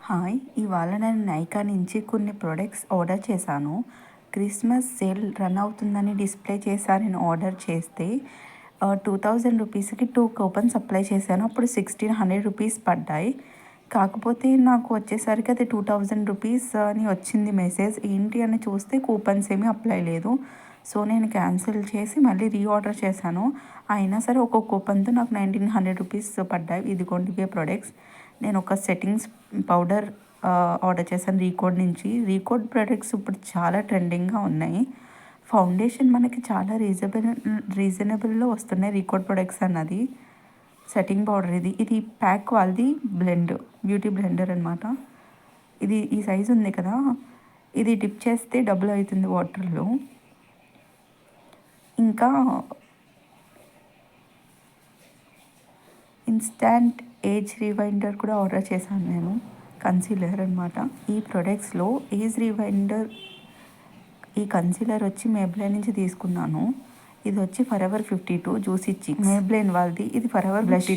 Hi! ఇవాళ నేను నైకా నుంచి కొన్ని ప్రొడక్ట్స్ ఆర్డర్ చేశాను. క్రిస్మస్ సేల్ రన్ అవుతుందని డిస్ప్లే చేశారు. నేను ఆర్డర్ చేస్తే 2000 రూపీస్‌కి 2 కూపన్స్ అప్లై చేశాను. అప్పుడు 1600 రూపీస్ పడ్డాయి. కాకపోతే నాకు వచ్చేసరికి అది 2000 రూపీస్ అని వచ్చింది మెసేజ్. ఏంటి అని చూస్తే కూపన్స్ ఏమీ అప్లై లేదు. సో, నేను క్యాన్సిల్ చేసి మళ్ళీ రీఆర్డర్ చేశాను. అయినా సరే ఒక కూపన్‌తో నాకు 1900 రూపీస్ పడ్డాయి. ఇదిగోండి ఇవే ప్రొడక్ట్స్. నేను ఒక సెట్టింగ్స్ పౌడర్ ఆర్డర్ చేశాను రీకోడ్ నుంచి. రీకోడ్ ప్రొడక్ట్స్ ఇప్పుడు చాలా ట్రెండింగ్‌గా ఉన్నాయి. ఫౌండేషన్ మనకి చాలా రీజనబుల్‌లో వస్తున్నాయి రీకోడ్ ప్రొడక్ట్స్ అన్నది. సెట్టింగ్ పౌడర్ ఇది ప్యాక్ వాళ్ళది బ్యూటీ బ్లెండర్ అనమాట. ఇది ఈ సైజ్ ఉంది కదా, ఇది డిప్ చేస్తే డబుల్ అవుతుంది వాటర్‌లో. ఇంకా ఇన్స్టాంట్ ఏజ్ రివైండర్ కూడా ఆర్డర్ చేశాను నేను. కన్సీలర్ అనమాట. ఈ ప్రొడక్ట్స్‌లో ఏజ్ రివైండర్, ఈ కన్సీలర్ వచ్చి మేబ్లైన్ నుంచి తీసుకున్నాను. ఇది వచ్చి ఫరెవర్ 52 జ్యూసీ చిక్స్. మేబ్లైన్ వాళ్ళది. ఇది ఫరెవర్ బ్లష్